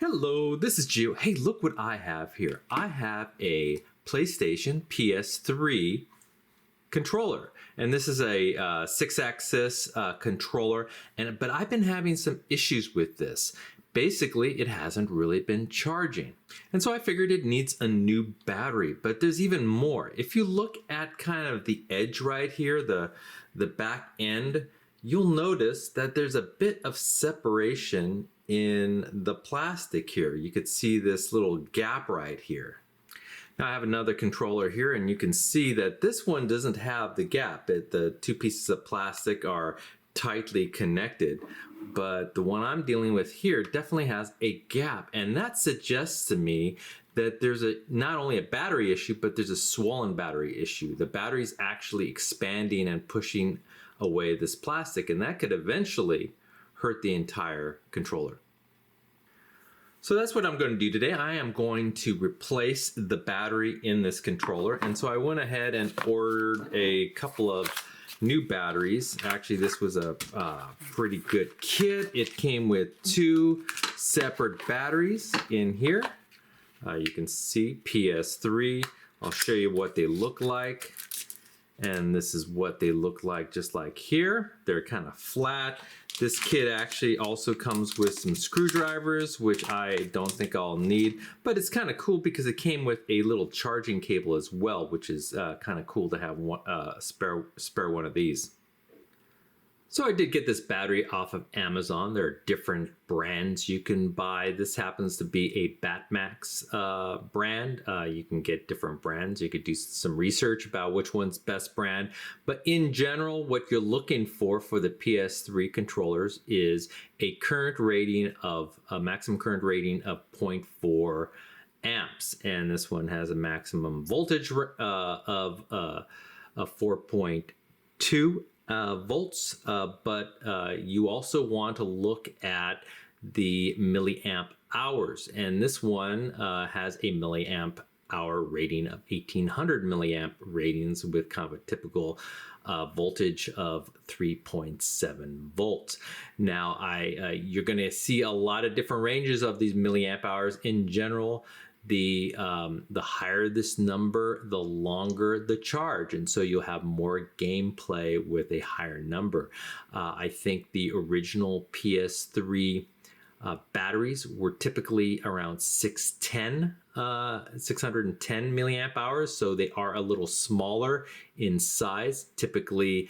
Hello, this is Gio. Hey, look what I have here. I have a PlayStation PS3 controller, and this is a Sixaxis controller. But I've been having some issues with this. Basically, it hasn't really been charging, and so I figured it needs a new battery. But there's even more. If you look at kind of the edge right here, the back end, you'll notice that there's a bit of separation in the plastic here. You could see this little gap right here. Now I have another controller here, and you can see that this one doesn't have the gap. The two pieces of plastic are tightly connected, but the one I'm dealing with here definitely has a gap, and that suggests to me that there's not only a battery issue, but there's a swollen battery issue. The battery's actually expanding and pushing away this plastic, and that could eventually hurt the entire controller. So that's what I'm going to do today. I am going to replace the battery in this controller, and so I went ahead and ordered a couple of new batteries. Actually, this was a pretty good kit. It came with two separate batteries in here. You can see PS3. I'll show you what they look like. And this is what they look like, just like here. They're kind of flat. This kit actually also comes with some screwdrivers, which I don't think I'll need, but it's kind of cool because it came with a little charging cable as well, which is kind of cool to have one, spare one of these. So I did get this battery off of Amazon. There are different brands you can buy. This happens to be a Batmax brand. You can get different brands. You could do some research about which one's best brand. But in general, what you're looking for the PS3 controllers is a current rating of, a maximum current rating of 0.4 amps. And this one has a maximum voltage of 4.2 volts, but you also want to look at the milliamp hours, and this one has a milliamp hour rating of 1800 milliamp ratings with kind of a typical voltage of 3.7 volts. Now you're going to see a lot of different ranges of these milliamp hours. In general, the higher this number, the longer the charge, and so you'll have more gameplay with a higher number. I think the original PS3 batteries were typically around 610 milliamp hours, so they are a little smaller in size. Typically,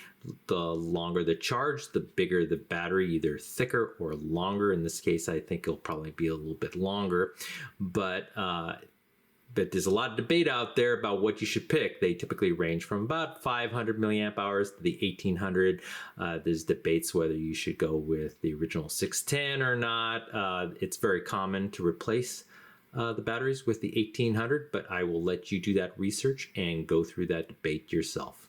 the longer the charge, the bigger the battery, either thicker or longer. In this case, I think it'll probably be a little bit longer, but there's a lot of debate out there about what you should pick. They typically range from about 500 milliamp hours to the 1800. There's debates whether you should go with the original 610 or not. It's very common to replace the batteries with the 1800, but I will let you do that research and go through that debate yourself.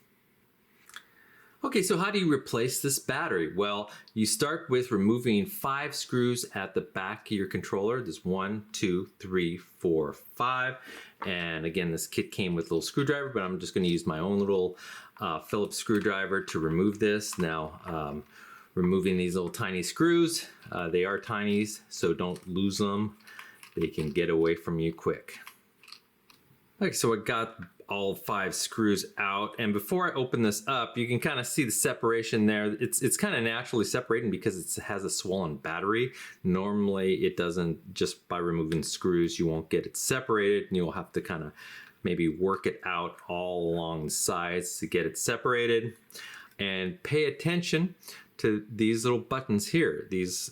Okay, so how do you replace this battery? Well, you start with removing 5 screws at the back of your controller. There's 1, 2, 3, 4, 5. And again, this kit came with a little screwdriver, but I'm just going to use my own little Phillips screwdriver to remove this. Now, removing these little tiny screws, they are tiny, so don't lose them. They can get away from you quick. Okay, so I got all 5 screws out, and before I open this up, you can kind of see the separation there. It's kind of naturally separating because it has a swollen battery. Normally it doesn't. Just by removing screws, you won't get it separated, and you'll have to kind of maybe work it out all along the sides to get it separated. And pay attention to these little buttons here, these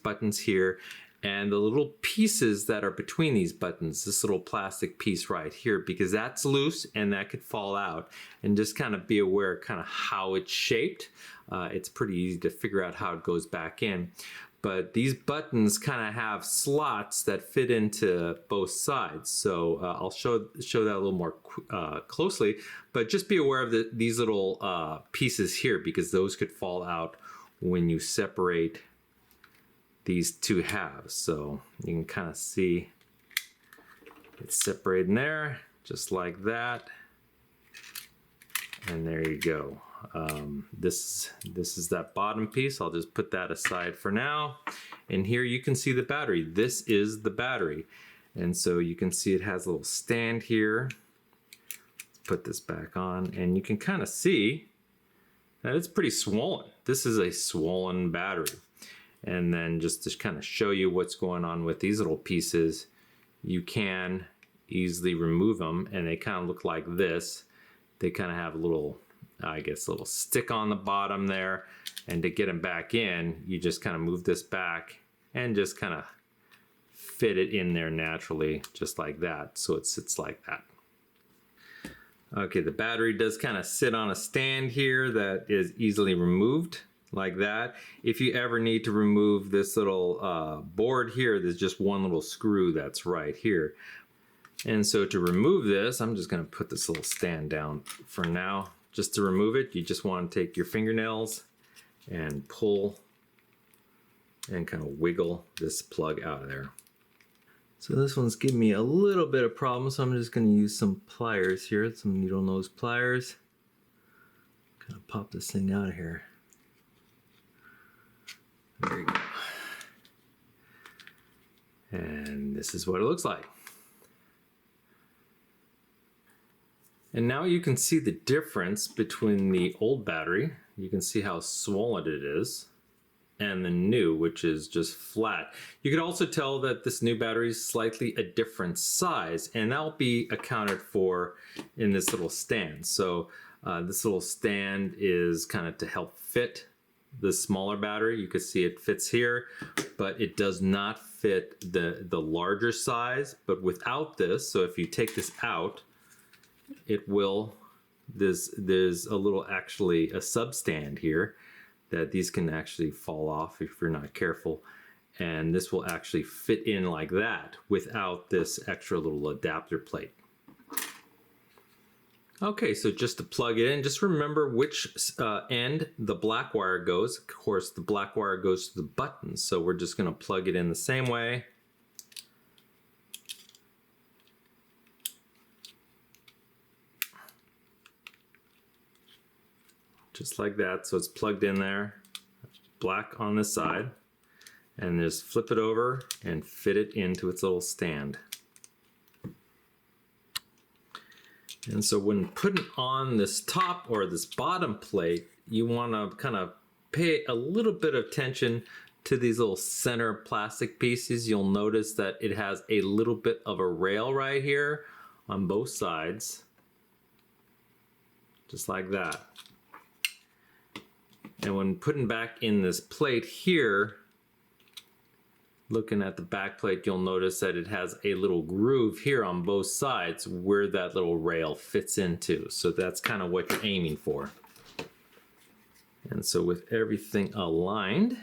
buttons here, and the little pieces that are between these buttons, this little plastic piece right here, because that's loose and that could fall out. And just kind of be aware kind of how it's shaped. It's pretty easy to figure out how it goes back in. But these buttons kind of have slots that fit into both sides. So I'll show that a little more closely, but just be aware of these little pieces here, because those could fall out when you separate these two halves. So you can kind of see it's separated in there, just like that. And there you go. this is that bottom piece. I'll just put that aside for now. And here you can see the battery. This is the battery. And so you can see it has a little stand here. Let's put this back on, and you can kind of see that it's pretty swollen. This is a swollen battery. And then just to kind of show you what's going on with these little pieces, you can easily remove them, and they kind of look like this. They kind of have a little, I guess, a little stick on the bottom there. And to get them back in, you just kind of move this back and just kind of fit it in there naturally, just like that. So it sits like that. Okay, the battery does kind of sit on a stand here that is easily removed like that. If you ever need to remove this little board here, there's just one little screw that's right here. And so to remove this, I'm just going to put this little stand down for now. Just to remove it, you just want to take your fingernails and pull and kind of wiggle this plug out of there. So this one's giving me a little bit of problem, so I'm just going to use some pliers here, some needle nose pliers. Kind of pop this thing out of here. There you go. And this is what it looks like. And now you can see the difference between the old battery. You can see how swollen it is, and the new, which is just flat. You could also tell that this new battery is slightly a different size, and that'll be accounted for in this little stand. So this little stand is kind of to help fit the smaller battery. You can see it fits here, but it does not fit the larger size. But without this, so if you take this out, it will, there's a little, actually a substand here that these can actually fall off if you're not careful, and this will actually fit in like that without this extra little adapter plate. Okay, so just to plug it in, just remember which end the black wire goes. Of course, the black wire goes to the button, so we're just going to plug it in the same way. Just like that, so it's plugged in there, black on this side, and just flip it over and fit it into its little stand. And so when putting on this top or this bottom plate, you want to kind of pay a little bit of attention to these little center plastic pieces. You'll notice that it has a little bit of a rail right here on both sides, just like that. And when putting back in this plate here, looking at the back plate, you'll notice that it has a little groove here on both sides where that little rail fits into. So that's kind of what you're aiming for. And so with everything aligned,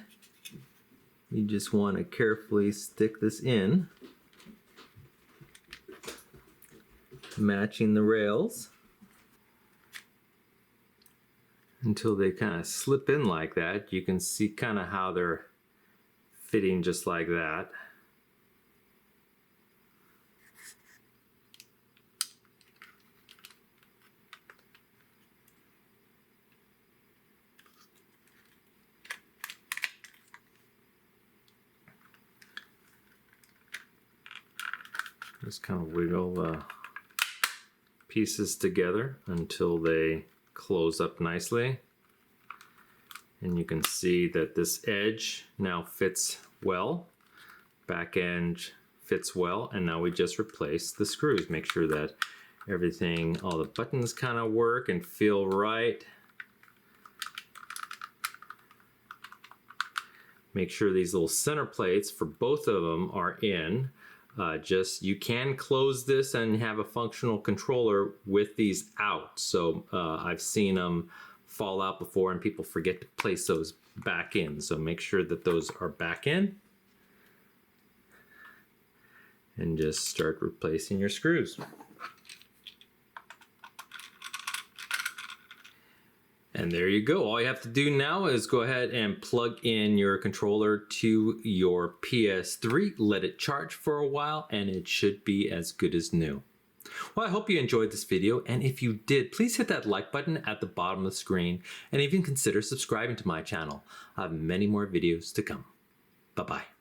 you just want to carefully stick this in, matching the rails until they kind of slip in like that. You can see kind of how they're fitting just like that. Just kind of wiggle the pieces together until they close up nicely. And you can see that this edge now fits well, back end fits well, and now we just replace the screws. Make sure that everything, all the buttons kind of work and feel right. Make sure these little center plates for both of them are in. You can close this and have a functional controller with these out. So I've seen them fall out before and people forget to place those back in. So make sure that those are back in. And just start replacing your screws. And there you go. All you have to do now is go ahead and plug in your controller to your PS3, let it charge for a while, and it should be as good as new. Well, I hope you enjoyed this video, and if you did, please hit that like button at the bottom of the screen and even consider subscribing to my channel. I have many more videos to come. Bye-bye.